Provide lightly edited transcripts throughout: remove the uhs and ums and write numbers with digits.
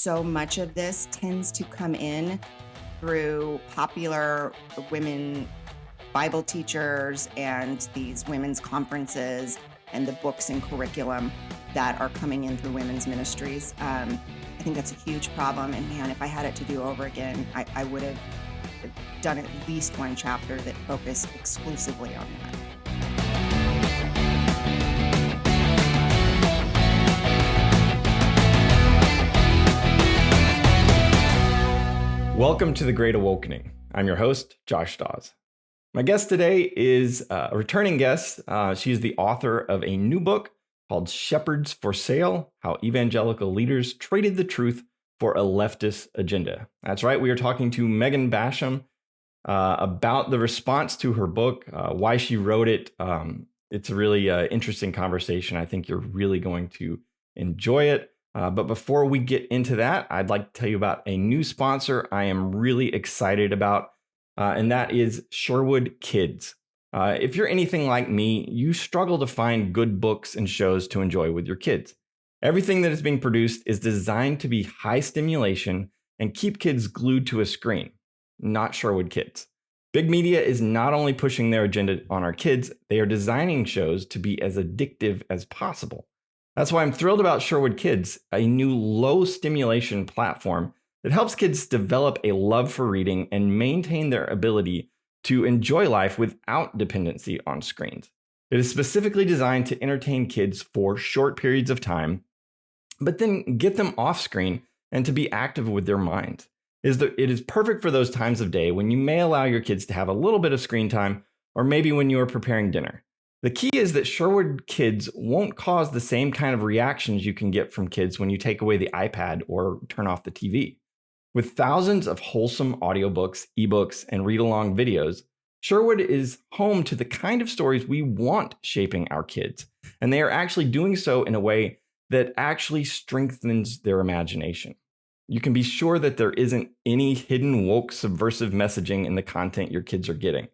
so much of this tends to come in through popular women Bible teachers and these women's conferences and the books and curriculum that are coming in through women's ministries. I think that's a huge problem. And man, if I had it to do over again, I would have done at least one chapter that focused exclusively on that. Welcome to The Great Awakening. I'm your host, Josh Dawes. My guest today is a returning guest. She's the author of a new book called Shepherds for Sale: How Evangelical Leaders Traded the Truth for a Leftist Agenda. That's right, we are talking to Megan Basham about the response to her book, why she wrote it. It's a really interesting conversation. I think you're really going to enjoy it. But before we get into that, I'd like to tell you about a new sponsor I am really excited about, and that is Sherwood Kids. If you're anything like me, you struggle to find good books and shows to enjoy with your kids. Everything that is being produced is designed to be high stimulation and keep kids glued to a screen, not Sherwood Kids. Big media is not only pushing their agenda on our kids, they are designing shows to be as addictive as possible. That's why I'm thrilled about Sherwood Kids, a new low stimulation platform that helps kids develop a love for reading and maintain their ability to enjoy life without dependency on screens. It is specifically designed to entertain kids for short periods of time, but then get them off screen and to be active with their minds. It is perfect for those times of day when you may allow your kids to have a little bit of screen time, or maybe when you are preparing dinner. The key is that Sherwood Kids won't cause the same kind of reactions you can get from kids when you take away the iPad or turn off the TV. With thousands of wholesome audiobooks, ebooks, and read-along videos, Sherwood is home to the kind of stories we want shaping our kids, and they are actually doing so in a way that actually strengthens their imagination. You can be sure that there isn't any hidden woke subversive messaging in the content your kids are getting.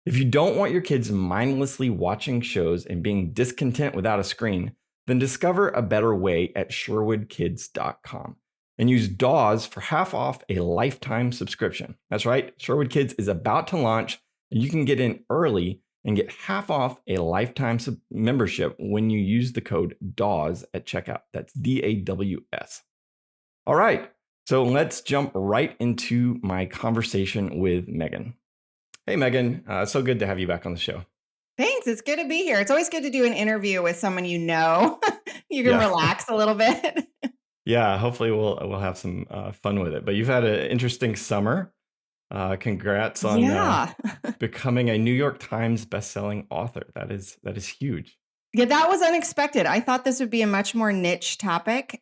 If you don't want your kids mindlessly watching shows and being discontent without a screen, then discover a better way at sherwoodkids.com and use Dawes for half off a lifetime subscription. That's right, Sherwood Kids is about to launch, and you can get in early and get half off a lifetime membership when you use the code DAWS at checkout. That's DAWS. All right, so let's jump right into my conversation with Megan. Hey, Megan, so good to have you back on the show. Thanks. It's good to be here. It's always good to do an interview with someone you know. You can relax a little bit. Yeah, hopefully we'll have some fun with it. But you've had an interesting summer. Congrats on becoming a New York Times bestselling author. That is huge. Yeah, that was unexpected. I thought this would be a much more niche topic.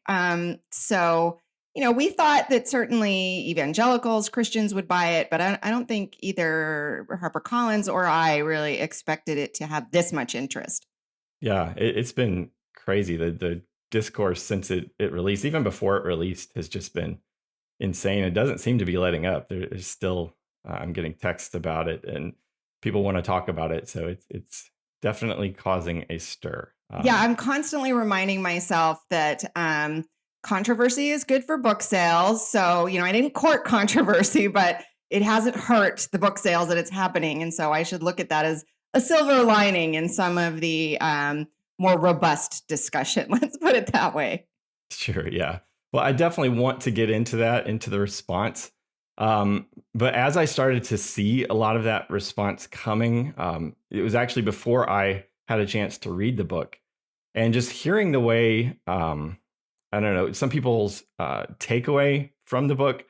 We thought that certainly evangelicals, Christians would buy it, but I don't think either HarperCollins or I really expected it to have this much interest. Yeah, it's been crazy. The discourse since it released, even before it released, has just been insane. It doesn't seem to be letting up. There's still, I'm getting texts about it and people want to talk about it. So it's definitely causing a stir. Yeah, I'm constantly reminding myself that controversy is good for book sales. So, I didn't court controversy, but it hasn't hurt the book sales that it's happening. And so I should look at that as a silver lining in some of the more robust discussion. Let's put it that way. Sure. Yeah. Well, I definitely want to get into the response. But as I started to see a lot of that response coming, it was actually before I had a chance to read the book, and just hearing the way, I don't know, some people's takeaway from the book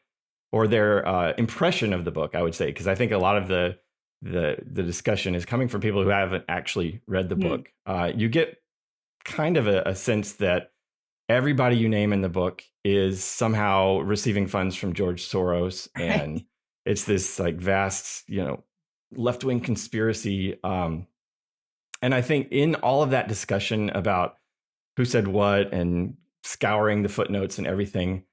or their impression of the book, I would say, because I think a lot of the discussion is coming from people who haven't actually read the book. You get kind of a sense that everybody you name in the book is somehow receiving funds from George Soros, and it's this like vast, left-wing conspiracy. And I think in all of that discussion about who said what and scouring the footnotes and everything,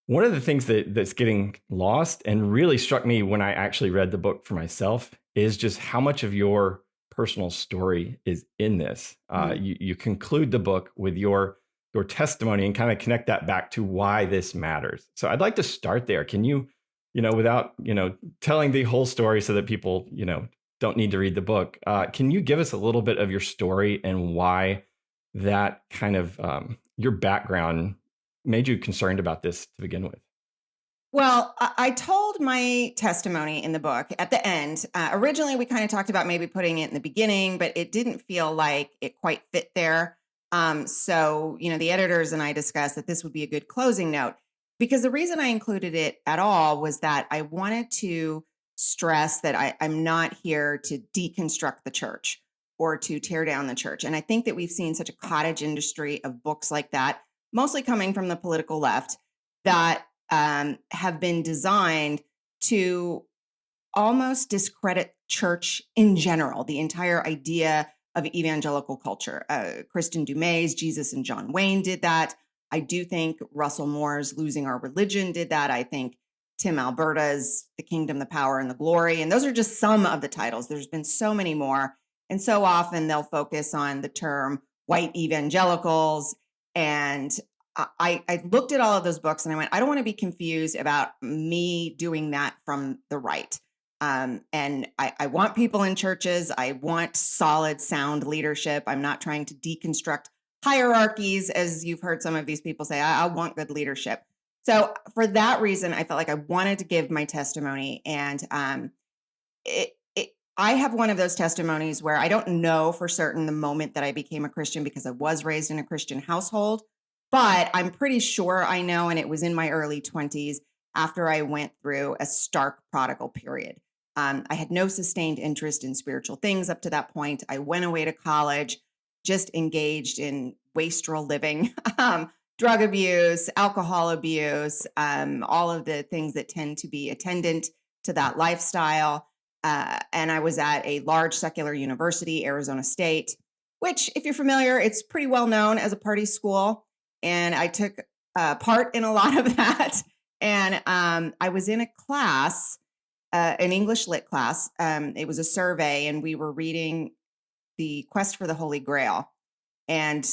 one of the things that's getting lost and really struck me when I actually read the book for myself is just how much of your personal story is in this. You conclude the book with your your testimony and kind of connect that back to why this matters. So I'd like to start there. Can you, without, telling the whole story so that people, don't need to read the book, can you give us a little bit of your story and why that kind of your background made you concerned about this to begin with? Well, I told my testimony in the book at the end. Originally, we kind of talked about maybe putting it in the beginning, but it didn't feel like it quite fit there. So, the editors and I discussed that this would be a good closing note because the reason I included it at all was that I wanted to stress that I'm not here to deconstruct the church or to tear down the church. And I think that we've seen such a cottage industry of books like that, mostly coming from the political left, that have been designed to almost discredit church in general, the entire idea of evangelical culture. Kristen Dumais, Jesus and John Wayne did that. I do think Russell Moore's Losing Our Religion did that. I think Tim Alberta's The Kingdom, the Power, and the Glory. And those are just some of the titles. There's been so many more. And so often they'll focus on the term white evangelicals. And I looked at all of those books and I went, I don't want to be confused about me doing that from the right. And I want people in churches. I want solid, sound leadership. I'm not trying to deconstruct hierarchies, as you've heard some of these people say. I want good leadership. So for that reason, I felt like I wanted to give my testimony. And I have one of those testimonies where I don't know for certain the moment that I became a Christian because I was raised in a Christian household, but I'm pretty sure I know. And it was in my early 20s after I went through a stark prodigal period. I had no sustained interest in spiritual things up to that point. I went away to college, just engaged in wastrel living, drug abuse, alcohol abuse, all of the things that tend to be attendant to that lifestyle. And I was at a large secular university, Arizona State, which, if you're familiar, it's pretty well known as a party school. And I took part in a lot of that. And I was in a class, an English lit class. It was a survey, and we were reading The Quest for the Holy Grail. And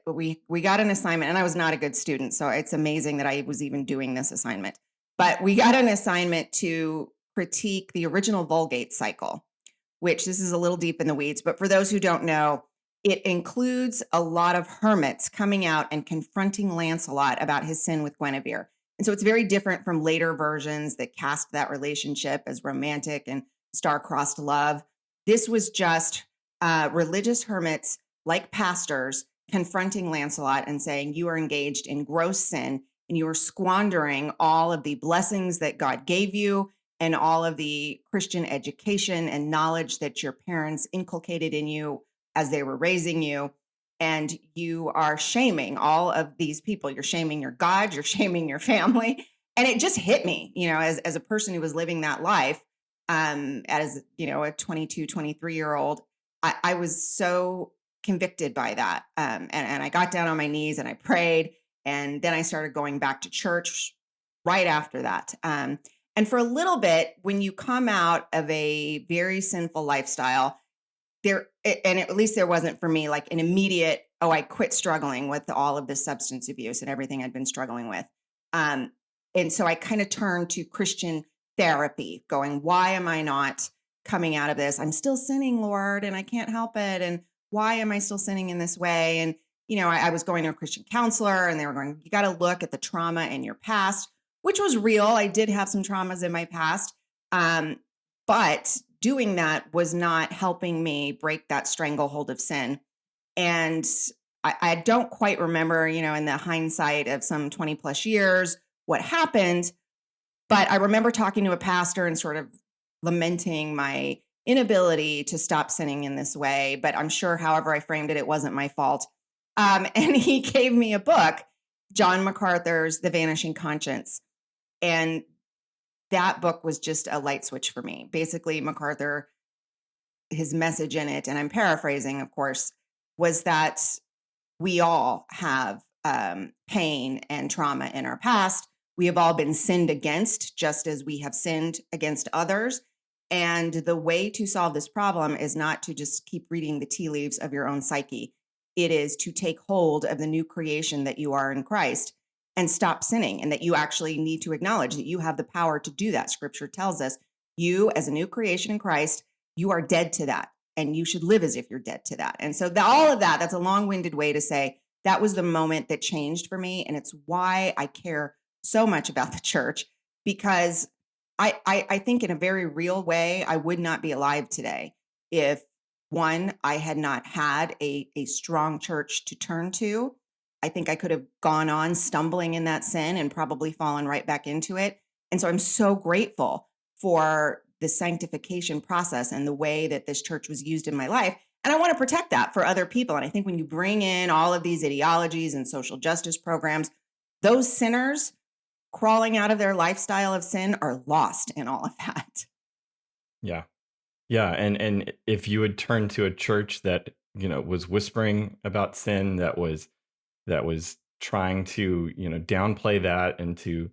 we got an assignment, and I was not a good student, so it's amazing that I was even doing this assignment. But we got an assignment to critique the original Vulgate cycle, which this is a little deep in the weeds, but for those who don't know, it includes a lot of hermits coming out and confronting Lancelot about his sin with Guinevere. And so it's very different from later versions that cast that relationship as romantic and star-crossed love. This was just religious hermits like pastors confronting Lancelot and saying, you are engaged in gross sin and you are squandering all of the blessings that God gave you and all of the Christian education and knowledge that your parents inculcated in you as they were raising you. And you are shaming all of these people. You're shaming your God, you're shaming your family. And it just hit me, as a person who was living that life, as, a 22, 23-year-old, I was so convicted by that. And I got down on my knees and I prayed. And then I started going back to church right after that. And for a little bit, when you come out of a very sinful lifestyle, at least there wasn't for me like an immediate, I quit struggling with all of this substance abuse and everything I'd been struggling with. And so I kind of turned to Christian therapy, going, why am I not coming out of this? I'm still sinning, Lord, and I can't help it. And why am I still sinning in this way? And, I was going to a Christian counselor and they were going, you got to look at the trauma in your past, which was real. I did have some traumas in my past. But doing that was not helping me break that stranglehold of sin. And I don't quite remember, in the hindsight of some 20 plus years, what happened. But I remember talking to a pastor and sort of lamenting my inability to stop sinning in this way. But I'm sure, however I framed it, it wasn't my fault. And he gave me a book, John MacArthur's The Vanishing Conscience. And that book was just a light switch for me. Basically, MacArthur, his message in it, and I'm paraphrasing, of course, was that we all have pain and trauma in our past. We have all been sinned against, just as we have sinned against others. And the way to solve this problem is not to just keep reading the tea leaves of your own psyche. it is to take hold of the new creation that you are in Christ and stop sinning, and that you actually need to acknowledge that you have the power to do that. Scripture tells us you, as a new creation in Christ, you are dead to that, and you should live as if you're dead to that. And so all of that, that's a long-winded way to say that was the moment that changed for me. And it's why I care so much about the church, because I think in a very real way, I would not be alive today if, one, I had not had a strong church to turn to. I think I could have gone on stumbling in that sin and probably fallen right back into it. And so I'm so grateful for the sanctification process and the way that this church was used in my life. And I want to protect that for other people. And I think when you bring in all of these ideologies and social justice programs, those sinners crawling out of their lifestyle of sin are lost in all of that. Yeah. Yeah, and if you would turn to a church that, was whispering about sin, that was trying to, downplay that and to,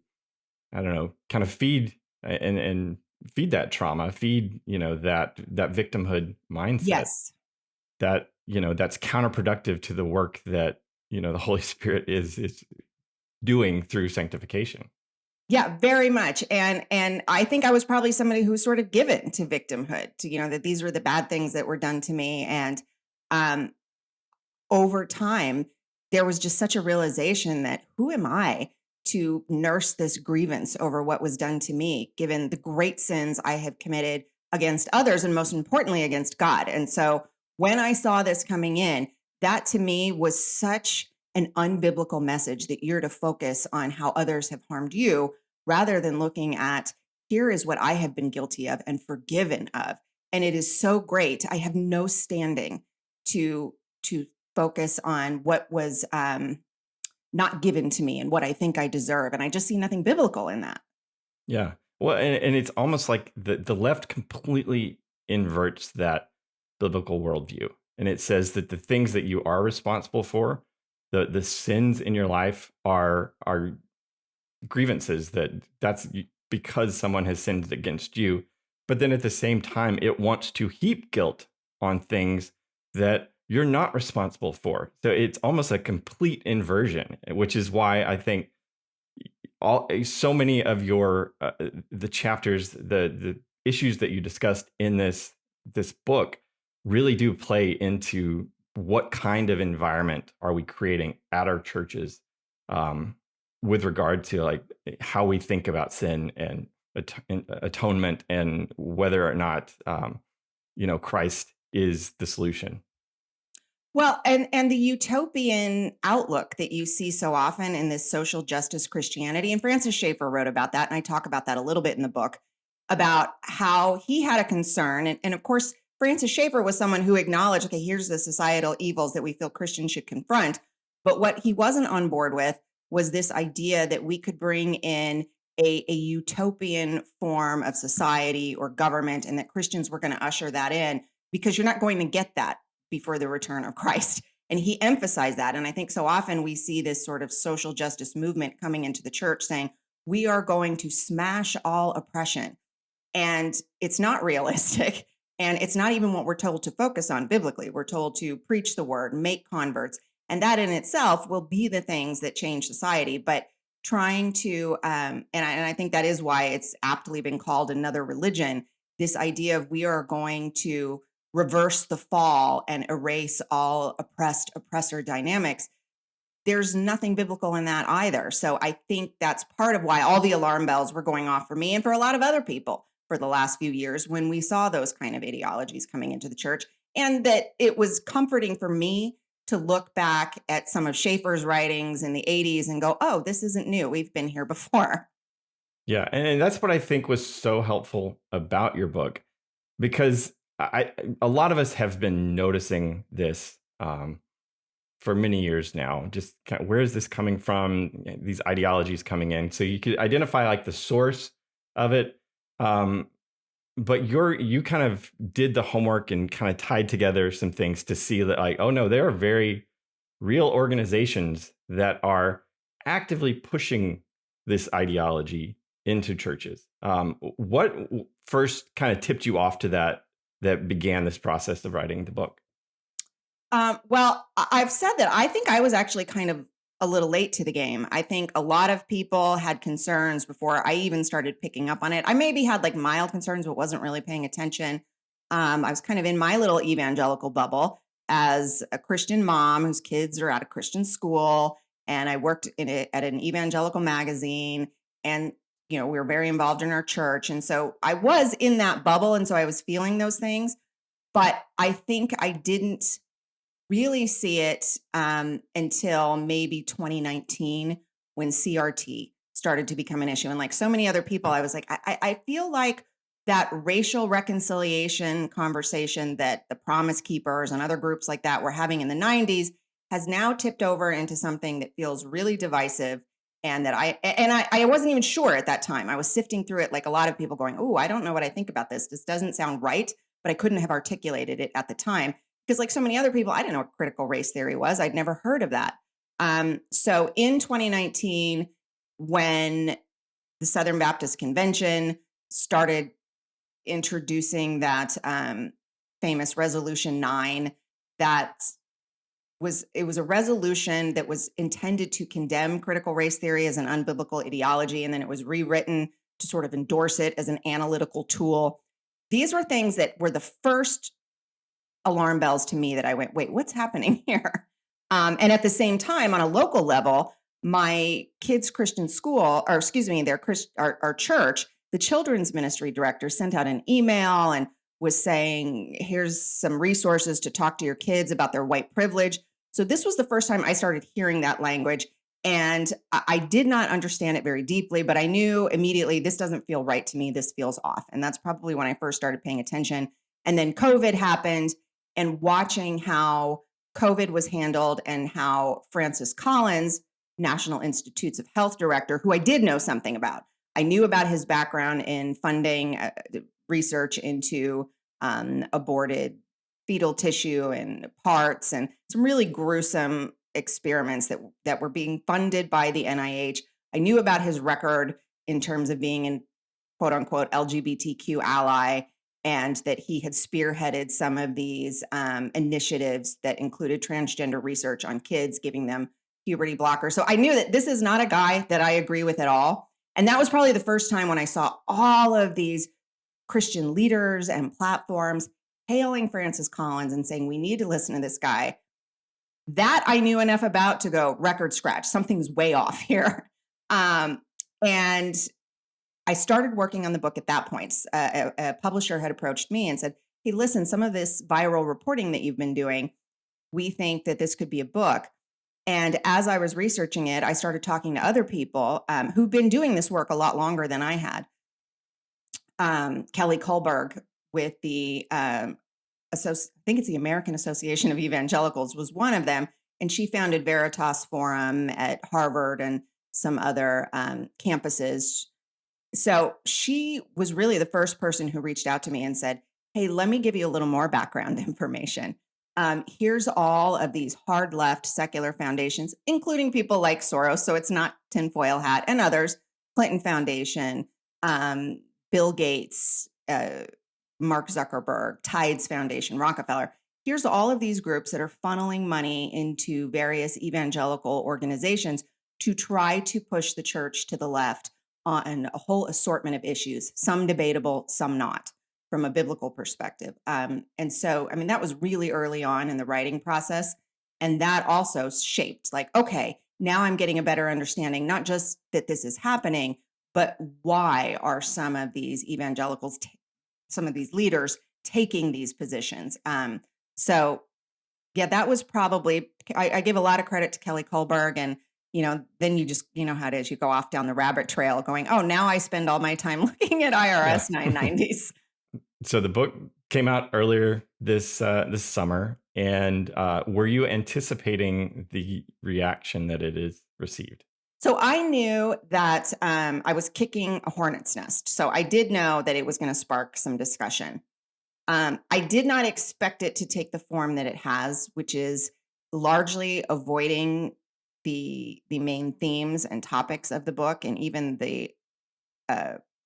I don't know, kind of feed and feed that trauma, feed, that victimhood mindset, Yes. that, that's counterproductive to the work that, the Holy Spirit is doing through sanctification. Yeah, very much. And I think I was probably somebody who was sort of given to victimhood, to, that these were the bad things that were done to me. And um, over time, there was just such a realization that who am I to nurse this grievance over what was done to me, given the great sins I have committed against others, and most importantly, against God. And so when I saw this coming in, that to me was such an unbiblical message, that you're to focus on how others have harmed you rather than looking at, here is what I have been guilty of and forgiven of. And it is so great. I have no standing to focus on what was not given to me and what I think I deserve. And I just see nothing biblical in that. Yeah. Well, and it's almost like the left completely inverts that biblical worldview. And it says that the things that you are responsible for, the sins in your life are grievances, that's because someone has sinned against you. But then at the same time, it wants to heap guilt on things that you're not responsible for. So it's almost a complete inversion, which is why I think so many of your the chapters, the issues that you discussed in this book really do play into what kind of environment are we creating at our churches, um, with regard to like how we think about sin and atonement, and whether or not Christ is the solution. Well, and the utopian outlook that you see so often in this social justice Christianity, and Francis Schaeffer wrote about that, and I talk about that a little bit in the book, about how he had a concern. And of course, Francis Schaeffer was someone who acknowledged, okay, here's the societal evils that we feel Christians should confront. But what he wasn't on board with was this idea that we could bring in a utopian form of society or government, and that Christians were going to usher that in, because you're not going to get that before the return of Christ. And he emphasized that. And I think so often we see this sort of social justice movement coming into the church saying, we are going to smash all oppression. And it's not realistic. And it's not even what we're told to focus on biblically. We're told to preach the word, make converts. And that in itself will be the things that change society. But trying to, and I think that is why it's aptly been called another religion, this idea of we are going to reverse the fall and erase all oppressor dynamics. There's nothing biblical in that either. So I think that's part of why all the alarm bells were going off for me and for a lot of other people for the last few years when we saw those kind of ideologies coming into the church. And that it was comforting for me to look back at some of Schaeffer's writings in the 80s and go, oh, this isn't new. We've been here before. Yeah, and that's what I think was so helpful about your book, because a lot of us have been noticing this, for many years now. Just kind of, where is this coming from? These ideologies coming in, so you could identify like the source of it. Um, but you kind of did the homework and kind of tied together some things to see that, like, oh no, there are very real organizations that are actively pushing this ideology into churches. What first kind of tipped you off to that began this process of writing the book? Well, I've said that I think I was actually kind of a little late to the game. I think a lot of people had concerns before I even started picking up on it. I maybe had like mild concerns, but wasn't really paying attention. I was kind of in my little evangelical bubble as a Christian mom whose kids are at a Christian school, and I worked at an evangelical magazine, and we were very involved in our church, and so I was in that bubble, and so I was feeling those things. But I think I didn't really see it until maybe 2019 when CRT started to become an issue. And like so many other people, I was like, I feel like that racial reconciliation conversation that the Promise Keepers and other groups like that were having in the 90s has now tipped over into something that feels really divisive. And that I wasn't even sure at that time. I was sifting through it like a lot of people going, oh, I don't know what I think about this. This doesn't sound right, but I couldn't have articulated it at the time because like so many other people, I didn't know what critical race theory was. I'd never heard of that. So in 2019, when the Southern Baptist Convention started introducing that famous Resolution 9, that it was a resolution that was intended to condemn critical race theory as an unbiblical ideology, and then it was rewritten to sort of endorse it as an analytical tool. These were things that were the first alarm bells to me that I went, wait, what's happening here? And at the same time, on a local level, my kids' Christian school, or excuse me, our church, the children's ministry director sent out an email and was saying, here's some resources to talk to your kids about their white privilege. So this was the first time I started hearing that language. And I did not understand it very deeply, but I knew immediately this doesn't feel right to me. This feels off. And that's probably when I first started paying attention. And then COVID happened, and watching how COVID was handled and how Francis Collins, National Institutes of Health director, who I did know something about, I knew about his background in funding research into aborted fetal tissue and parts and some really gruesome experiments that were being funded by the NIH. I knew about his record in terms of being an quote unquote LGBTQ ally, and that he had spearheaded some of these initiatives that included transgender research on kids, giving them puberty blockers. So I knew that this is not a guy that I agree with at all. And that was probably the first time when I saw all of these Christian leaders and platforms hailing Francis Collins and saying, we need to listen to this guy. That I knew enough about to go, record scratch, something's way off here. And I started working on the book at that point. A publisher had approached me and said, hey, listen, some of this viral reporting that you've been doing, we think that this could be a book. And as I was researching it, I started talking to other people who've been doing this work a lot longer than I had. Kelly Kohlberg with the, I think it's the American Association of Evangelicals, was one of them. And she founded Veritas Forum at Harvard and some other campuses. So she was really the first person who reached out to me and said, hey, let me give you a little more background information. Here's all of these hard left secular foundations, including people like Soros. So it's not tinfoil hat and others, Clinton Foundation, Bill Gates, Mark Zuckerberg, Tides Foundation, Rockefeller. Here's all of these groups that are funneling money into various evangelical organizations to try to push the church to the left on a whole assortment of issues, some debatable, some not, from a biblical perspective. And so, I mean, that was really early on in the writing process. And that also shaped like, okay, now I'm getting a better understanding, not just that this is happening, but why are some of these evangelicals, some of these leaders taking these positions? So yeah, that was probably, I give a lot of credit to Kelly Kohlberg, and then you just, how it is, you go off down the rabbit trail going, oh, now I spend all my time looking at IRS Yeah. 990s. So the book came out earlier this summer, and were you anticipating the reaction that it is received? So I knew that I was kicking a hornet's nest. So I did know that it was going to spark some discussion. I did not expect it to take the form that it has, which is largely avoiding the main themes and topics of the book, and even the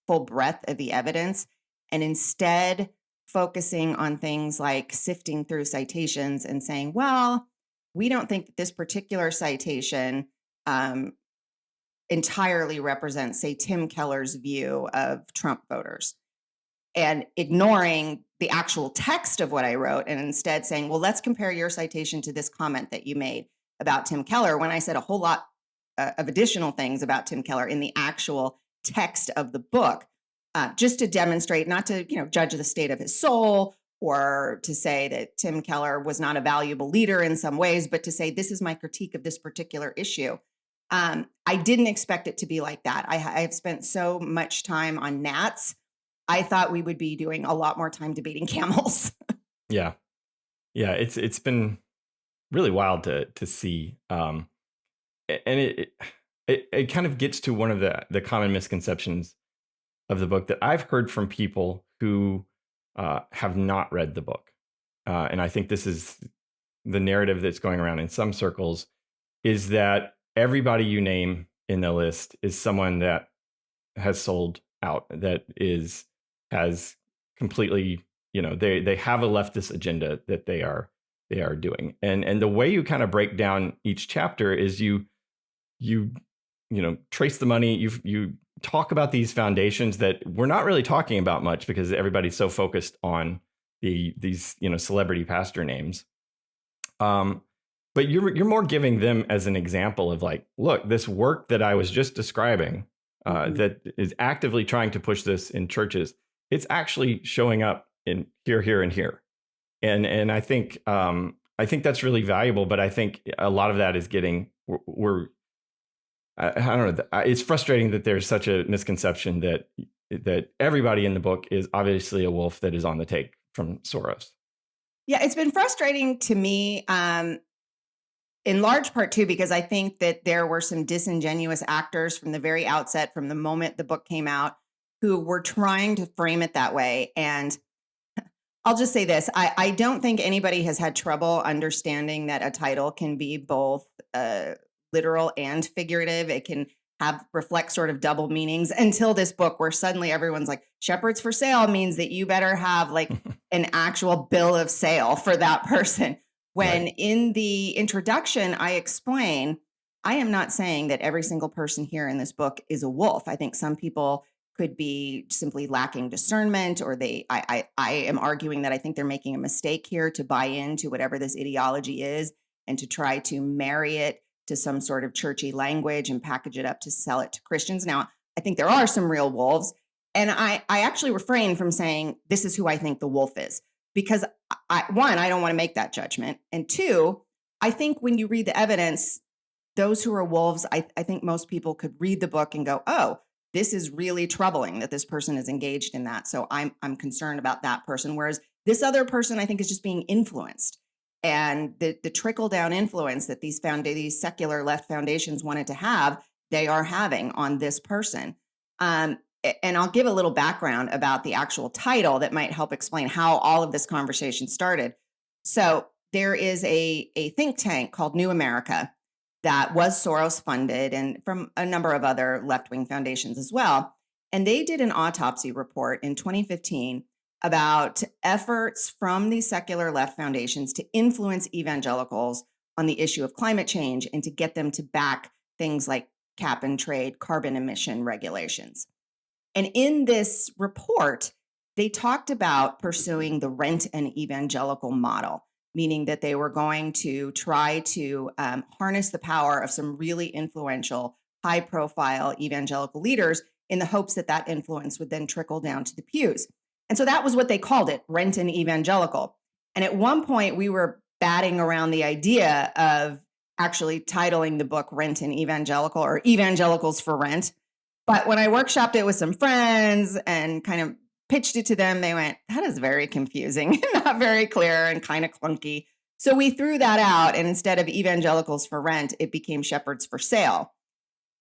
full breadth of the evidence, and instead focusing on things like sifting through citations and saying, well, we don't think that this particular citation entirely represents, say, Tim Keller's view of Trump voters, and ignoring the actual text of what I wrote and instead saying, well, let's compare your citation to this comment that you made about Tim Keller, when I said a whole lot of additional things about Tim Keller in the actual text of the book, just to demonstrate, not to judge the state of his soul or to say that Tim Keller was not a valuable leader in some ways, but to say this is my critique of this particular issue. I didn't expect it to be like that. I've spent so much time on gnats. I thought we would be doing a lot more time debating camels. Yeah. Yeah. It's been really wild to see. And it kind of gets to one of the common misconceptions of the book that I've heard from people who have not read the book. And I think this is the narrative that's going around in some circles, is that everybody you name in the list is someone that has sold out, that has completely, they have a leftist agenda that they are doing. And the way you kind of break down each chapter is you trace the money, you talk about these foundations that we're not really talking about much because everybody's so focused on these celebrity pastor names. But you're more giving them as an example of like, look, this work that I was just describing that is actively trying to push this in churches, it's actually showing up in here, and here. And I think that's really valuable. But I think a lot of that is I don't know. It's frustrating that there's such a misconception that everybody in the book is obviously a wolf that is on the take from Soros. Yeah, it's been frustrating to me, in large part, too, because I think that there were some disingenuous actors from the very outset, from the moment the book came out, who were trying to frame it that way. And I'll just say this. I don't think anybody has had trouble understanding that a title can be both literal and figurative. It can reflect sort of double meanings until this book, where suddenly everyone's like, shepherds for sale means that you better have like an actual bill of sale for that person. When Right. in the introduction, I explain, I am not saying that every single person here in this book is a wolf. I think some people could be simply lacking discernment, or I am arguing that I think they're making a mistake here to buy into whatever this ideology is and to try to marry it to some sort of churchy language and package it up to sell it to Christians. Now, I think there are some real wolves. And I actually refrain from saying this is who I think the wolf is, because one, I don't want to make that judgment. And two, I think when you read the evidence, those who are wolves, I think most people could read the book and go, oh, this is really troubling that this person is engaged in that. So I'm concerned about that person. Whereas this other person, I think, is just being influenced. And the trickle down influence that these secular left foundations wanted to have, they are having on this person. And I'll give a little background about the actual title that might help explain how all of this conversation started. So there is a think tank called New America that was Soros funded, and from a number of other left-wing foundations as well. And they did an autopsy report in 2015 about efforts from these secular left foundations to influence evangelicals on the issue of climate change and to get them to back things like cap and trade carbon emission regulations. And in this report, they talked about pursuing the rent and evangelical model, meaning that they were going to try to harness the power of some really influential, high-profile evangelical leaders in the hopes that that influence would then trickle down to the pews. And so that was what they called it, rent and evangelical. And at one point, we were batting around the idea of actually titling the book Rent and Evangelical, or Evangelicals for Rent. But when I workshopped it with some friends and kind of pitched it to them, they went, that is very confusing, not very clear, and kind of clunky. So we threw that out. And instead of Evangelicals for Rent, it became Shepherds for Sale.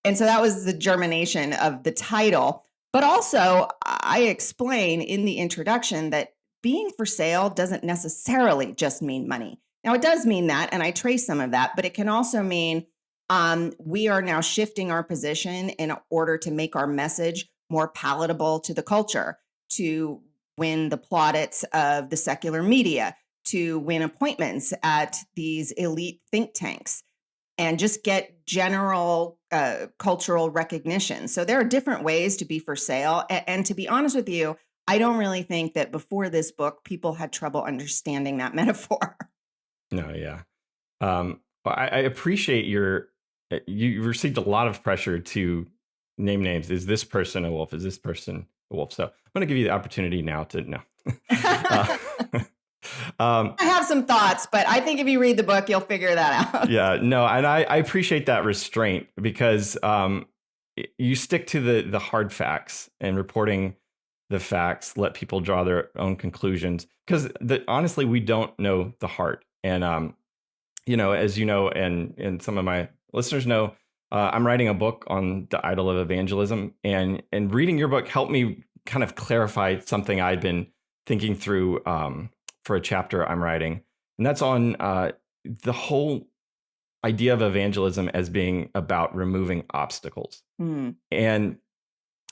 And so that was the germination of the title. But also, I explain in the introduction that being for sale doesn't necessarily just mean money. Now, it does mean that, and I trace some of that, but it can also mean we are now shifting our position in order to make our message more palatable to the culture, to win the plaudits of the secular media, to win appointments at these elite think tanks, and just get general cultural recognition. So there are different ways to be for sale. And to be honest with you, I don't really think that before this book, people had trouble understanding that metaphor. No, yeah. Well, I appreciate you received a lot of pressure to name names. Is this person a wolf? Is this person a wolf? So I'm going to give you the opportunity now to know. uh, I have some thoughts, but I think if you read the book, you'll figure that out. yeah, no, and I appreciate that restraint because you stick to the hard facts and reporting the facts, let people draw their own conclusions because honestly, we don't know the heart. And as you know, and some of my listeners know, I'm writing a book on the idol of evangelism, and reading your book helped me kind of clarify something I'd been thinking through for a chapter I'm writing, and that's on the whole idea of evangelism as being about removing obstacles. And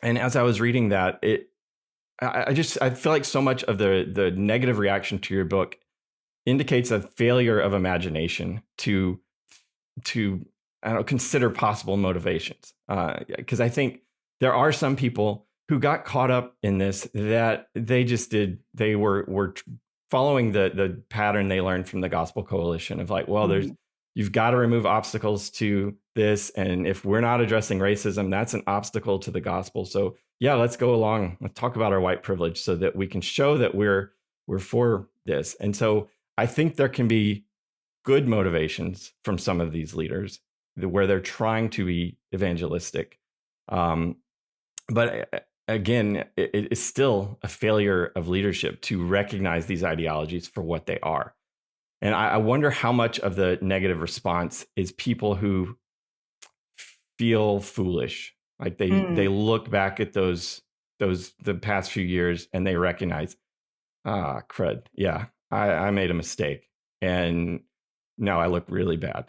as I was reading that, I feel like so much of the negative reaction to your book indicates a failure of imagination to I don't know, consider possible motivations. Because I think there are some people who got caught up in this that they were following the pattern they learned from the Gospel Coalition of like, well, you've got to remove obstacles to this, and if we're not addressing racism, that's an obstacle to the gospel. So yeah, let's go along. Let's talk about our white privilege so that we can show that we're for this. And so I think there can be good motivations from some of these leaders where they're trying to be evangelistic. But again, it is still a failure of leadership to recognize these ideologies for what they are. And I wonder how much of the negative response is people who feel foolish, like they look back at the past few years and they recognize, crud, yeah, I made a mistake, and now I look really bad.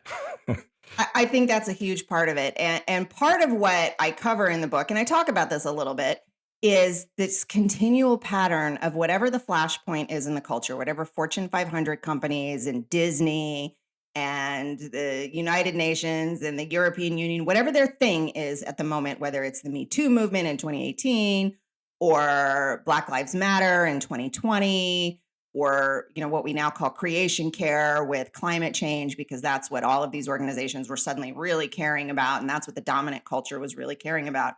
I think that's a huge part of it. And part of what I cover in the book, and I talk about this a little bit, is this continual pattern of whatever the flashpoint is in the culture, whatever Fortune 500 companies and Disney and the United Nations and the European Union, whatever their thing is at the moment, whether it's the Me Too movement in 2018 or Black Lives Matter in 2020, or what we now call creation care with climate change, because that's what all of these organizations were suddenly really caring about, and that's what the dominant culture was really caring about.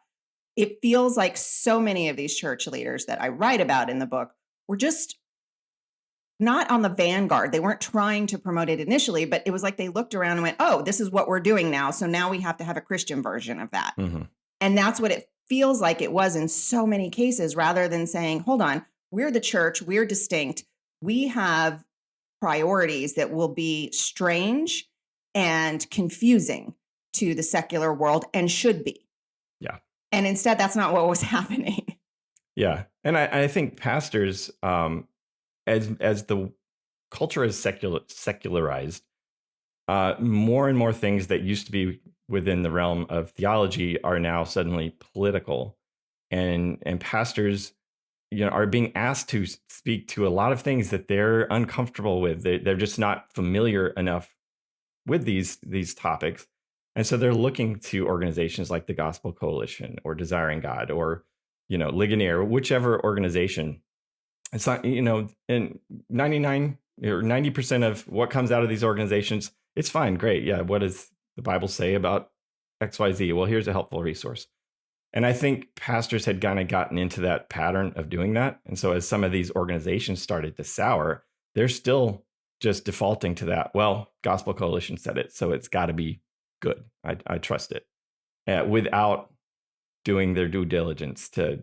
It feels like so many of these church leaders that I write about in the book were just not on the vanguard. They weren't trying to promote it initially, but it was like they looked around and went, oh, this is what we're doing now, so now we have to have a Christian version of that. And that's what it feels like it was in so many cases, rather than saying, hold on, we're the church, we're distinct, we have priorities that will be strange and confusing to the secular world and should be. Yeah. And instead, that's not what was happening. Yeah. And I think pastors, as the culture is secularized, more and more things that used to be within the realm of theology are now suddenly political. And pastors are being asked to speak to a lot of things that they're uncomfortable with. They're just not familiar enough with these topics. And so they're looking to organizations like the Gospel Coalition or Desiring God or, Ligonier, whichever organization. It's not, and 99 or 90% of what comes out of these organizations, it's fine. Great. Yeah. What does the Bible say about XYZ? Well, here's a helpful resource. And I think pastors had kind of gotten into that pattern of doing that. And so as some of these organizations started to sour, they're still just defaulting to that. Well, Gospel Coalition said it, so it's got to be good. I trust it, without doing their due diligence to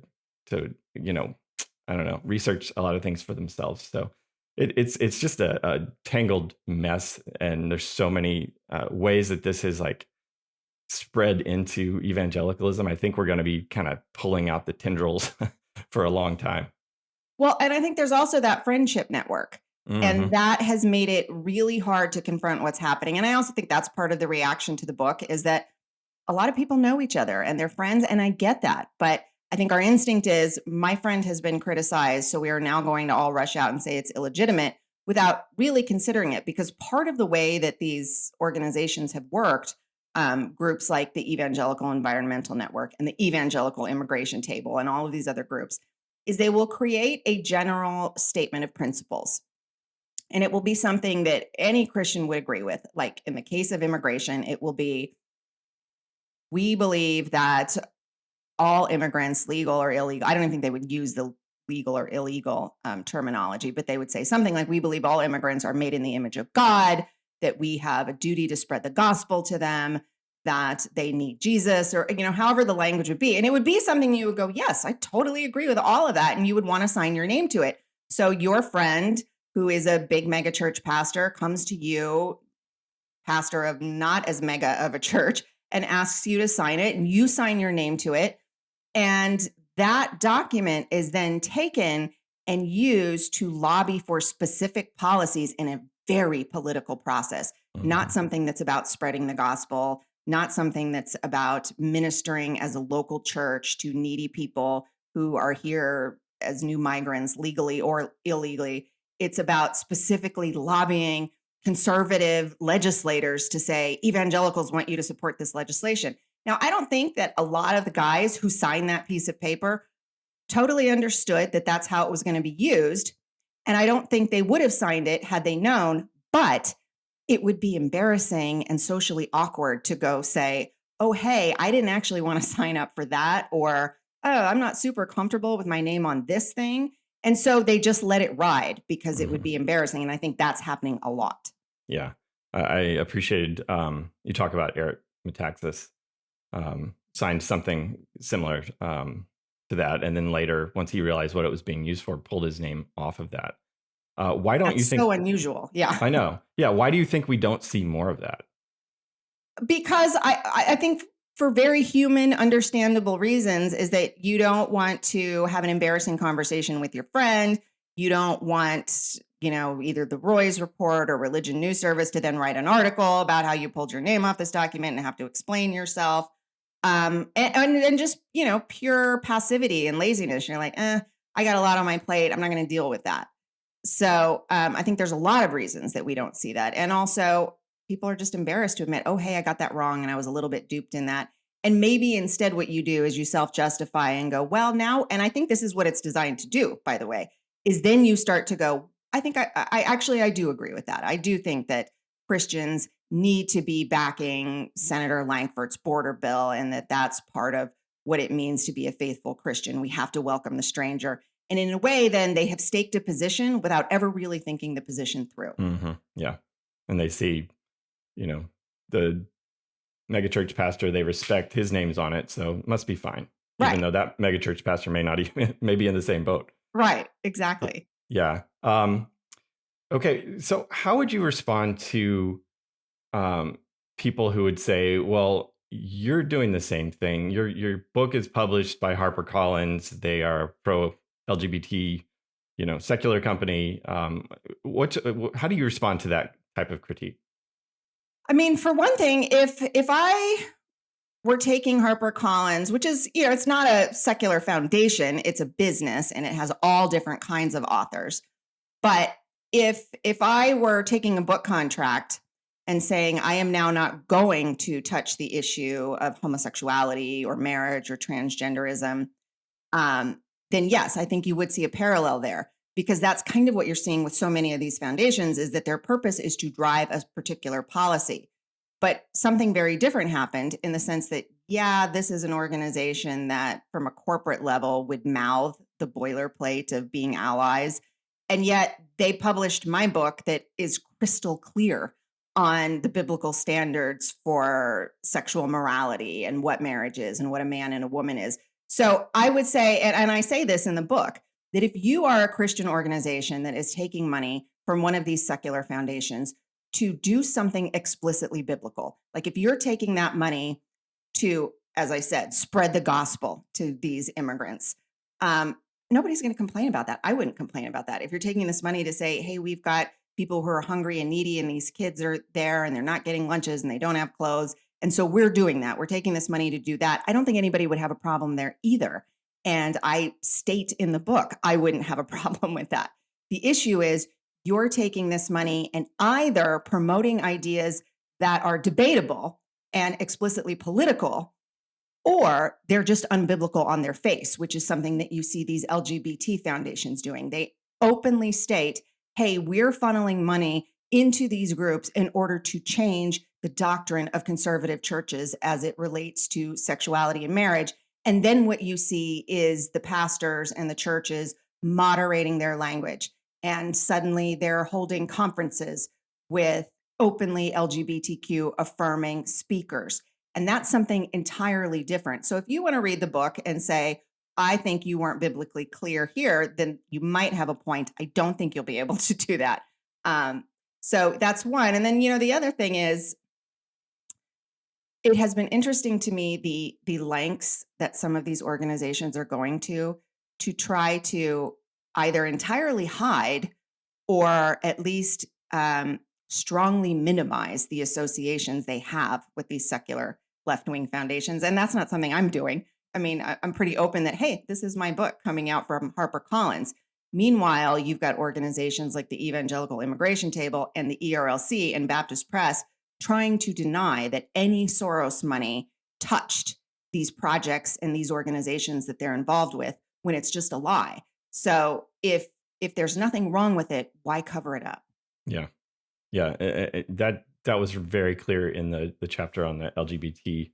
I don't know, research a lot of things for themselves. So it's just a tangled mess, and there's so many ways that this is like spread into evangelicalism. I think we're going to be kind of pulling out the tendrils for a long time. Well, and I think there's also that friendship network. And that has made it really hard to confront what's happening. And I also think that's part of the reaction to the book, is that a lot of people know each other and they're friends. And I get that. But I think our instinct is, my friend has been criticized, so we are now going to all rush out and say it's illegitimate without really considering it. Because part of the way that these organizations have worked, groups like the Evangelical Environmental Network and the Evangelical Immigration Table and all of these other groups, is they will create a general statement of principles. And it will be something that any Christian would agree with. Like in the case of immigration, it will be, we believe that all immigrants, legal or illegal, I don't even think they would use the legal or illegal terminology, but they would say something like, we believe all immigrants are made in the image of God, that we have a duty to spread the gospel to them, that they need Jesus, or, however the language would be. And it would be something you would go, yes, I totally agree with all of that. And you would want to sign your name to it. So your friend, who is a big mega church pastor, comes to you, pastor of not as mega of a church, and asks you to sign it, and you sign your name to it. And that document is then taken and used to lobby for specific policies in a very political process, not something that's about spreading the gospel, not something that's about ministering as a local church to needy people who are here as new migrants, legally or illegally. It's about specifically lobbying conservative legislators to say, evangelicals want you to support this legislation. Now, I don't think that a lot of the guys who signed that piece of paper totally understood that that's how it was going to be used. And I don't think they would have signed it had they known, but it would be embarrassing and socially awkward to go say, oh, hey, I didn't actually want to sign up for that, or, oh, I'm not super comfortable with my name on this thing. And so they just let it ride because it would be embarrassing. And I think that's happening a lot. Yeah. I appreciated you talk about Eric Metaxas signed something similar to that. And then later, once he realized what it was being used for, pulled his name off of that. Why don't you think? So unusual. Yeah. I know. Yeah. Why do you think we don't see more of that? Because I think for very human, understandable reasons, is that you don't want to have an embarrassing conversation with your friend. You don't want, either the Roy's Report or Religion News Service to then write an article about how you pulled your name off this document and have to explain yourself. And just, pure passivity and laziness. You're like, I got a lot on my plate. I'm not going to deal with that. So I think there's a lot of reasons that we don't see that. And also, people are just embarrassed to admit, oh, hey, I got that wrong and I was a little bit duped in that. And maybe instead what you do is you self-justify and go, well, now, and I think this is what it's designed to do, by the way, is then you start to go, I think I do agree with that. I do think that Christians need to be backing Senator Langford's border bill, and that's part of what it means to be a faithful Christian. We have to welcome the stranger. And in a way, then they have staked a position without ever really thinking the position through. Yeah. And they see, the megachurch pastor, they respect, his name's on it, so it must be fine. Right. Even though that megachurch pastor may not even, may be in the same boat. Right. Exactly. Yeah. Okay. So how would you respond to people who would say, well, you're doing the same thing. Your book is published by HarperCollins. They are pro LGBT, secular company. How do you respond to that type of critique? I mean, for one thing, if I were taking HarperCollins, which is, it's not a secular foundation, it's a business and it has all different kinds of authors. But if I were taking a book contract and saying, I am now not going to touch the issue of homosexuality or marriage or transgenderism, then yes, I think you would see a parallel there, because that's kind of what you're seeing with so many of these foundations, is that their purpose is to drive a particular policy. But something very different happened in the sense that, yeah, this is an organization that from a corporate level would mouth the boilerplate of being allies. And yet they published my book that is crystal clear on the biblical standards for sexual morality and what marriage is and what a man and a woman is. So I would say, and I say this in the book, that if you are a Christian organization that is taking money from one of these secular foundations to do something explicitly biblical, like if you're taking that money to, as I said, spread the gospel to these immigrants, nobody's going to complain about that. I wouldn't complain about that. If you're taking this money to say, hey, we've got people who are hungry and needy and these kids are there and they're not getting lunches and they don't have clothes, and so we're doing that. We're taking this money to do that. I don't think anybody would have a problem there either. And I state in the book, I wouldn't have a problem with that. The issue is you're taking this money and either promoting ideas that are debatable and explicitly political, or they're just unbiblical on their face, which is something that you see these LGBT foundations doing. They openly state, hey, we're funneling money into these groups in order to change the doctrine of conservative churches as it relates to sexuality and marriage. And then what you see is the pastors and the churches moderating their language. And suddenly they're holding conferences with openly LGBTQ affirming speakers. And that's something entirely different. So if you want to read the book and say, I think you weren't biblically clear here, then you might have a point. I don't think you'll be able to do that. So that's one. And then, the other thing is, it has been interesting to me the lengths that some of these organizations are going to try to either entirely hide or at least strongly minimize the associations they have with these secular left-wing foundations. And that's not something I'm doing. I mean, I'm pretty open that, hey, this is my book coming out from HarperCollins. Meanwhile, you've got organizations like the Evangelical Immigration Table and the ERLC and Baptist Press trying to deny that any Soros money touched these projects and these organizations that they're involved with, when it's just a lie. So if there's nothing wrong with it, why cover it up? Yeah. That was very clear in the chapter on the LGBT.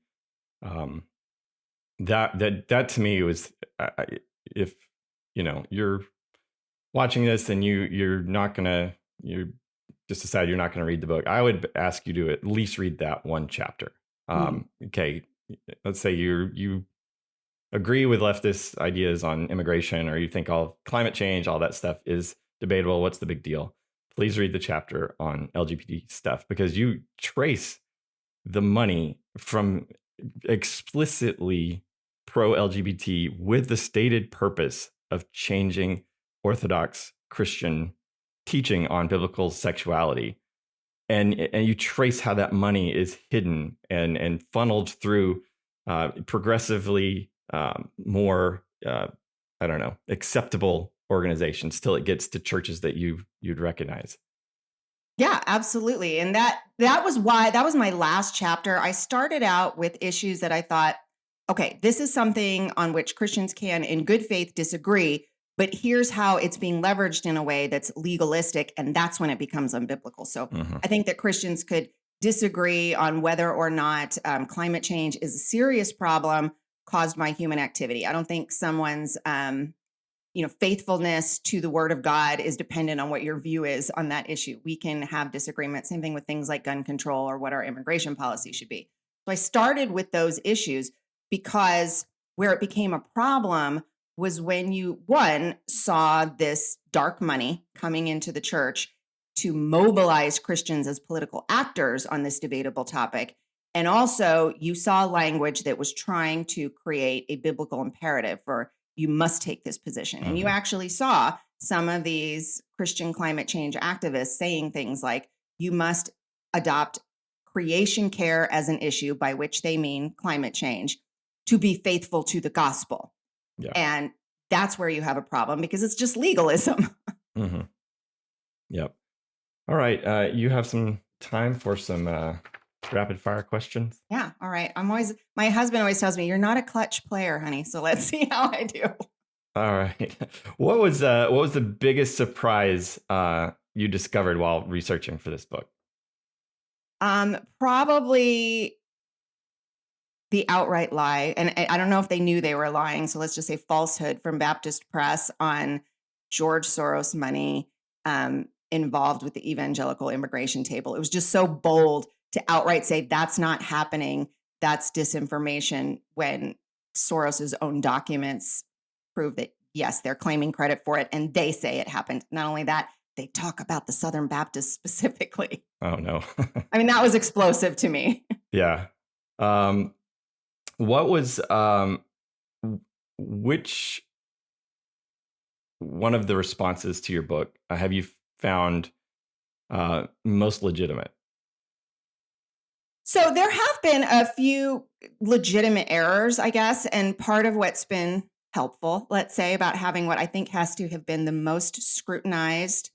That to me was, if you're watching this and you just decide you're not gonna read the book, I would ask you to at least read that one chapter. Okay, let's say you agree with leftist ideas on immigration, or you think all climate change, all that stuff is debatable. What's the big deal? Please read the chapter on LGBT stuff, because you trace the money from explicitly pro-LGBT with the stated purpose of changing Orthodox Christian teaching on biblical sexuality. And you trace how that money is hidden and funneled through progressively more, acceptable organizations till it gets to churches that you'd recognize. Yeah, absolutely. And that was my last chapter. I started out with issues that I thought, okay, this is something on which Christians can in good faith disagree, but here's how it's being leveraged in a way that's legalistic, and that's when it becomes unbiblical. So I think that Christians could disagree on whether or not climate change is a serious problem caused by human activity. I don't think someone's faithfulness to the word of God is dependent on what your view is on that issue. We can have disagreement. Same thing with things like gun control or what our immigration policy should be. So I started with those issues because where it became a problem was when you, one, saw this dark money coming into the church to mobilize Christians as political actors on this debatable topic. And also you saw language that was trying to create a biblical imperative for you must take this position. And you actually saw some of these Christian climate change activists saying things like, you must adopt creation care as an issue, by which they mean climate change, to be faithful to the gospel. Yeah. And that's where you have a problem, because it's just legalism. Yep. All right. You have some time for some rapid fire questions? Yeah. All right. My husband always tells me, you're not a clutch player, honey. So let's see how I do. All right. What was the biggest surprise you discovered while researching for this book? Probably the outright lie. And I don't know if they knew they were lying. So let's just say falsehood from Baptist Press on George Soros money involved with the Evangelical Immigration Table. It was just so bold to outright say that's not happening. That's disinformation, when Soros's own documents prove that, yes, they're claiming credit for it and they say it happened. Not only that, they talk about the Southern Baptists specifically. Oh, no. I mean, that was explosive to me. Yeah. What was, which one of the responses to your book have you found most legitimate? So there have been a few legitimate errors, I guess. And part of what's been helpful, let's say, about having what I think has to have been the most scrutinized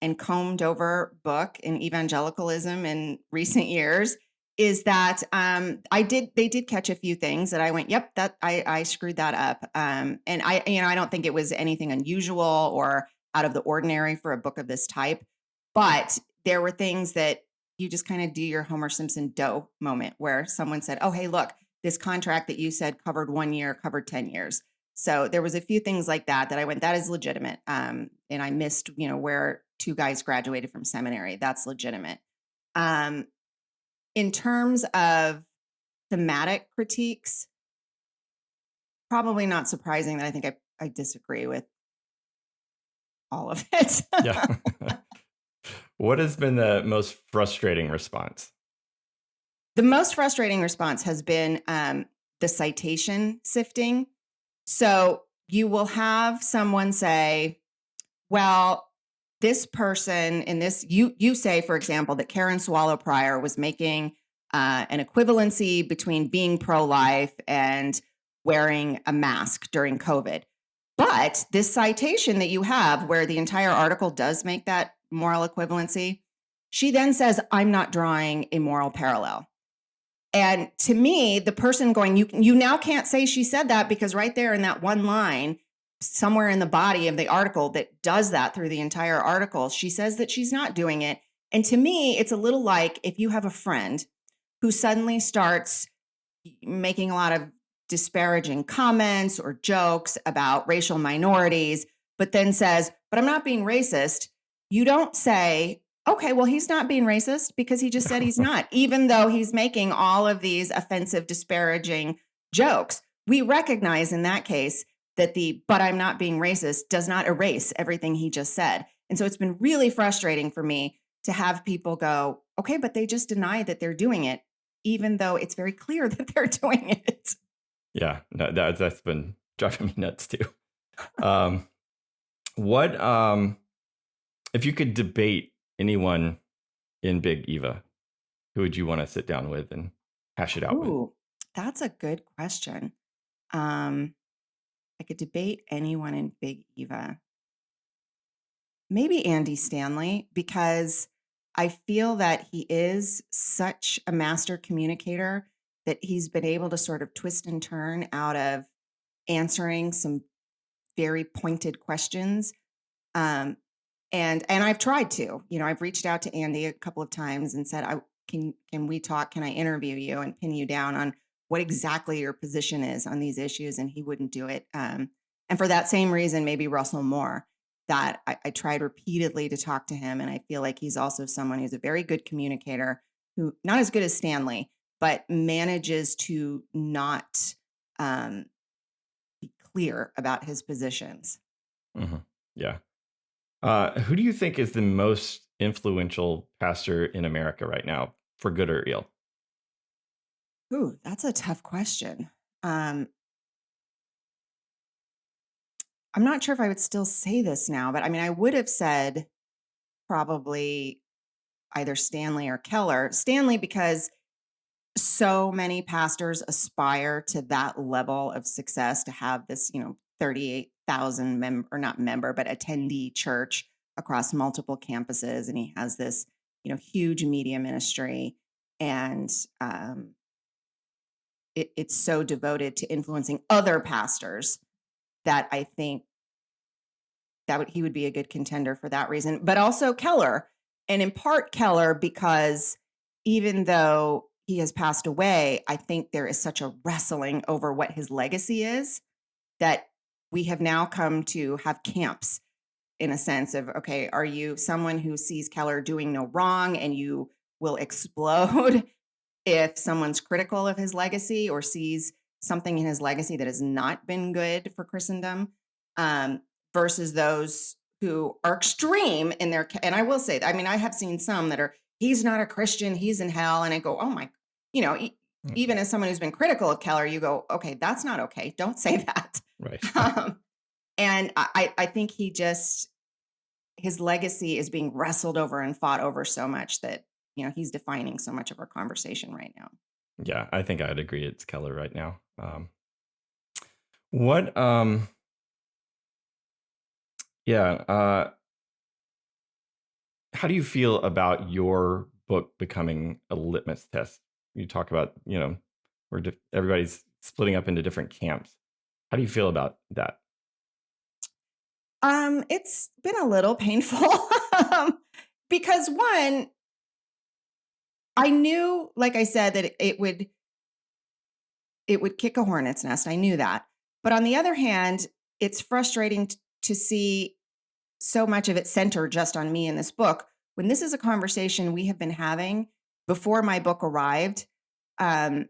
and combed over book in evangelicalism in recent years is that they did catch a few things that I went, yep, that I screwed that up. And I don't think it was anything unusual or out of the ordinary for a book of this type, but there were things that you just kind of do your Homer Simpson Doe moment where someone said, oh, hey, look, this contract that you said covered 1 year, covered 10 years. So there was a few things like that I went, that is legitimate. And I missed, where two guys graduated from seminary. That's legitimate. Um, in terms of thematic critiques, probably not surprising that I think I disagree with all of it. Yeah. What has been the most frustrating response? The most frustrating response has been the citation sifting. So you will have someone say, well, this person in this, you say, for example, that Karen Swallow Prior was making an equivalency between being pro-life and wearing a mask during COVID. But this citation that you have, where the entire article does make that moral equivalency, she then says, I'm not drawing a moral parallel. And to me, the person going, you now can't say she said that because right there in that one line, somewhere in the body of the article that does that through the entire article, she says that she's not doing it. And to me, it's a little like if you have a friend who suddenly starts making a lot of disparaging comments or jokes about racial minorities, but then says, but I'm not being racist. You don't say, okay, well, he's not being racist because he just said he's not, even though he's making all of these offensive, disparaging jokes. We recognize in that case that but I'm not being racist does not erase everything he just said. And so it's been really frustrating for me to have people go, okay, but they just deny that they're doing it, even though it's very clear that they're doing it. Yeah, no, that's been driving me nuts too. What if you could debate anyone in Big Eva, who would you want to sit down with and hash it out with? Ooh, that's a good question. Um, I could debate anyone in Big Eva. Maybe Andy Stanley, because I feel that he is such a master communicator that he's been able to sort of twist and turn out of answering some very pointed questions. Um, and I've tried to, I've reached out to Andy a couple of times and said, can we talk? Can I interview you and pin you down on what exactly your position is on these issues? And he wouldn't do it. And for that same reason, maybe Russell Moore, that I tried repeatedly to talk to him. And I feel like he's also someone who's a very good communicator, who not as good as Stanley, but manages to not be clear about his positions. Mm-hmm. Yeah. Who do you think is the most influential pastor in America right now, for good or ill? Ooh, that's a tough question. Um, I'm not sure if I would still say this now, but I mean, I would have said probably either Stanley or Keller. Stanley, because so many pastors aspire to that level of success, to have this, 38,000 or not member, but attendee church across multiple campuses. And he has this, huge media ministry. And it's so devoted to influencing other pastors that I think he would be a good contender for that reason. But also Keller, and in part Keller, because even though he has passed away, I think there is such a wrestling over what his legacy is that we have now come to have camps, in a sense of, okay, are you someone who sees Keller doing no wrong and you will explode if someone's critical of his legacy or sees something in his legacy that has not been good for Christendom, versus those who are extreme in their, and I will say, I mean, I have seen some that are, he's not a Christian, he's in hell. And I go, oh my, you know, even as someone who's been critical of Keller, you go, okay, that's not okay. Don't say that. Right. And I think his legacy is being wrestled over and fought over so much that, he's defining so much of our conversation right now. Yeah, I think I'd agree it's Keller right now. What yeah, how do you feel about your book becoming a litmus test? You talk about, where everybody's splitting up into different camps. How do you feel about that? It's been a little painful um, because one, I knew, like I said, that it would kick a hornet's nest. I knew that. But on the other hand, it's frustrating to see so much of it center just on me in this book when this is a conversation we have been having before my book arrived. Um,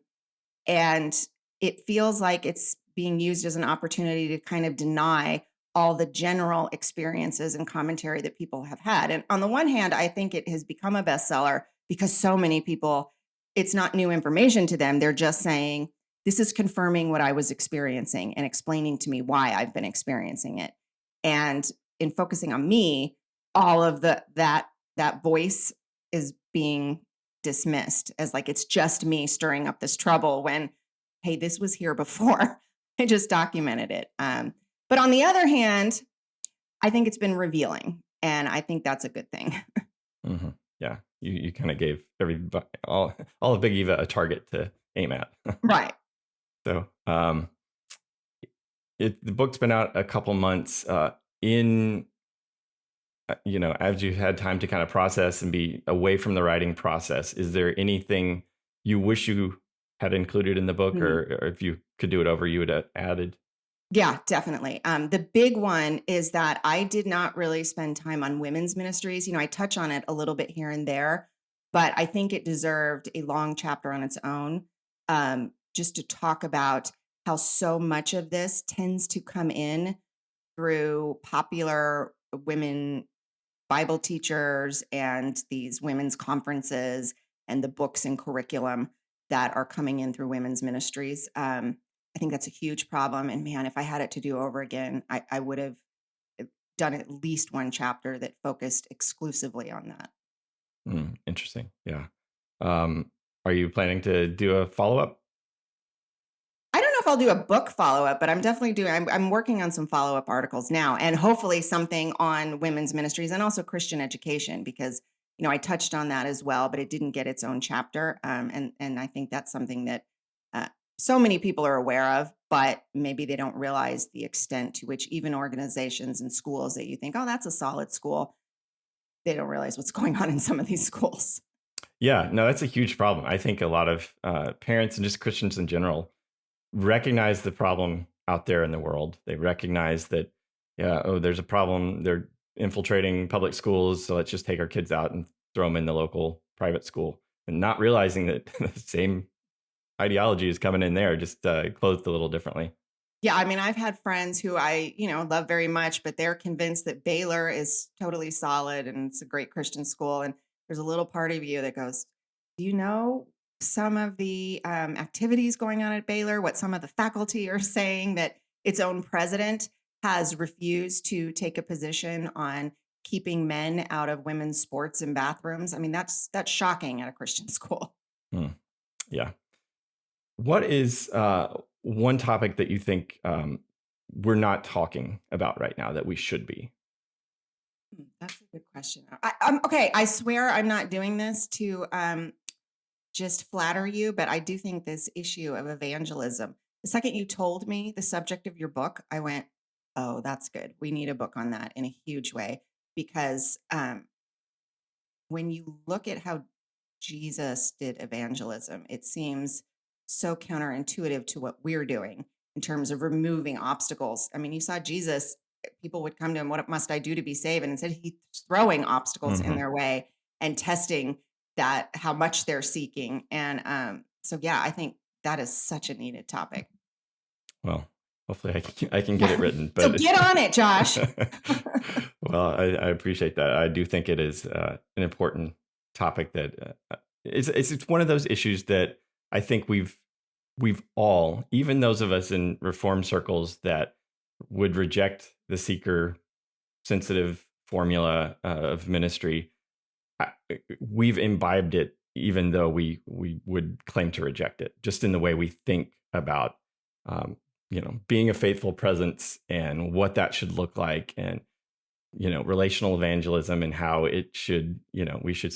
and it feels like it's being used as an opportunity to kind of deny all the general experiences and commentary that people have had. And on the one hand, I think it has become a bestseller because so many people, it's not new information to them. They're just saying, this is confirming what I was experiencing and explaining to me why I've been experiencing it. And in focusing on me, all of that voice is being dismissed as like it's just me stirring up this trouble when, hey, this was here before. I just documented it. But on the other hand, I think it's been revealing, and I think that's a good thing. Hmm. Yeah, you kind of gave everybody all of Big Eva a target to aim at. Right. So, the book's been out a couple months. In as you've had time to kind of process and be away from the writing process, is there anything you wish you had included in the book, Mhm. or if you could do it over, you would have added? Yeah, definitely. The big one is that I did not really spend time on women's ministries. I touch on it a little bit here and there, but I think it deserved a long chapter on its own, just to talk about how so much of this tends to come in through popular women Bible teachers and these women's conferences and the books and curriculum that are coming in through women's ministries. I think that's a huge problem. And man, if I had it to do over again, I would have done at least one chapter that focused exclusively on that. Interesting. Yeah. Um, are you planning to do a follow up? I don't know if I'll do a book follow up, but I'm definitely doing. I'm working on some follow up articles now, and hopefully something on women's ministries and also Christian education because I touched on that as well, but it didn't get its own chapter. And I think that's something that uh, so many people are aware of, but maybe they don't realize the extent to which even organizations and schools that you think, oh, that's a solid school, they don't realize what's going on in some of these schools. Yeah, no, that's a huge problem. I think a lot of parents and just Christians in general recognize the problem out there in the world. They recognize that, yeah, oh, there's a problem. They're infiltrating public schools. So let's just take our kids out and throw them in the local private school, and not realizing that the same ideology is coming in there, just clothed a little differently. Yeah, I mean, I've had friends who I, love very much, but they're convinced that Baylor is totally solid and it's a great Christian school. And there's a little part of you that goes, do you know some of the activities going on at Baylor? What some of the faculty are saying that its own president has refused to take a position on keeping men out of women's sports and bathrooms. I mean, that's shocking at a Christian school. Hmm. Yeah. What is one topic that you think we're not talking about right now that we should be? That's a good question. Okay. I swear I'm not doing this to just flatter you, but I do think this issue of evangelism, the second you told me the subject of your book, I went, oh, that's good. We need a book on that in a huge way because when you look at how Jesus did evangelism, it seems so counterintuitive to what we're doing in terms of removing obstacles. I mean, you saw Jesus, people would come to him, what must I do to be saved? And instead, he's throwing obstacles in Hmm. their way and testing that how much they're seeking. And so, yeah, I think that is such a needed topic. Well, hopefully I can get it written, So but get on it, Josh. well, I appreciate that. I do think it is an important topic that it's one of those issues that I think we've all, even those of us in reform circles that would reject the seeker sensitive formula of ministry, I- we've imbibed it, even though we would claim to reject it, just in the way we think about being a faithful presence and what that should look like, and relational evangelism and how it should, we should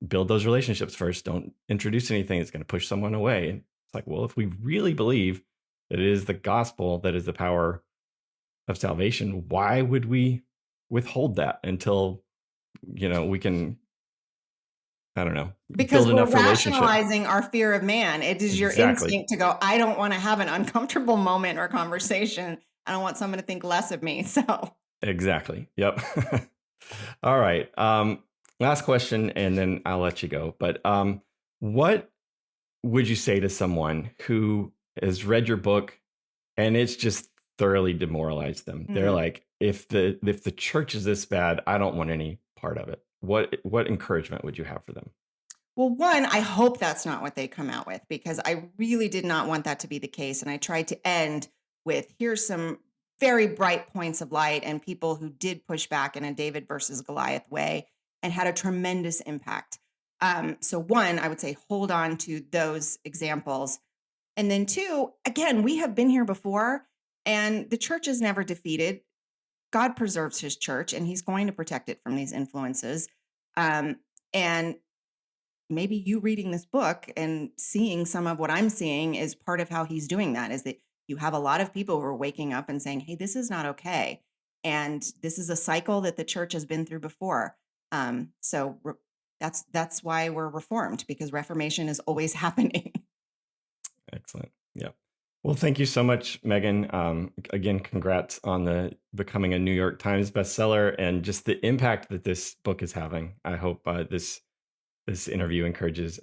build those relationships first. Don't introduce anything that's going to push someone away. And it's like, well, if we really believe that it is the gospel that is the power of salvation, why would we withhold that until we can, I don't know, Because build we're enough relationship? rationalizing our fear of man. It is your Exactly. instinct to go, I don't want to have an uncomfortable moment or conversation. I don't want someone to think less of me. So Exactly. Yep. All right. Last question, and then I'll let you go. But what would you say to someone who has read your book and it's just thoroughly demoralized them? They're like, if the church is this bad, I don't want any part of it. What encouragement would you have for them? Well, one, I hope that's not what they come out with, because I really did not want that to be the case. And I tried to end with, here's some very bright points of light and people who did push back in a David versus Goliath way and had a tremendous impact. So one, I would say hold on to those examples. And then two, again, we have been here before and the church is never defeated. God preserves his church and he's going to protect it from these influences. And maybe you reading this book and seeing some of what I'm seeing is part of how he's doing that, is that you have a lot of people who are waking up and saying, hey, this is not okay. And this is a cycle that the church has been through before. That's why we're reformed, because reformation is always happening. Excellent. Yeah. Well, thank you so much, Megan. Again, congrats on the becoming a New York Times bestseller and just the impact that this book is having. I hope this interview encourages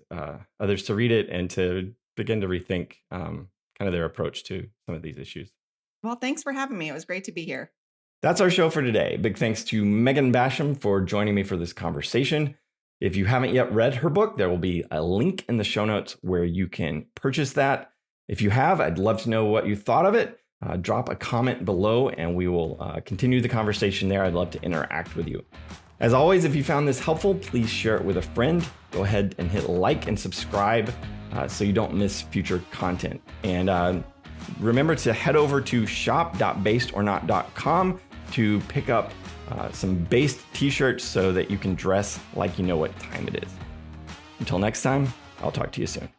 others to read it and to begin to rethink kind of their approach to some of these issues. Well, thanks for having me. It was great to be here. That's our show for today. Big thanks to Megan Basham for joining me for this conversation. If you haven't yet read her book, there will be a link in the show notes where you can purchase that. If you have, I'd love to know what you thought of it. Drop a comment below and we will continue the conversation there. I'd love to interact with you. As always, if you found this helpful, please share it with a friend. Go ahead and hit like and subscribe so you don't miss future content. And remember to head over to shop.basedornot.com to pick up some based t-shirts so that you can dress like you know what time it is. Until next time, I'll talk to you soon.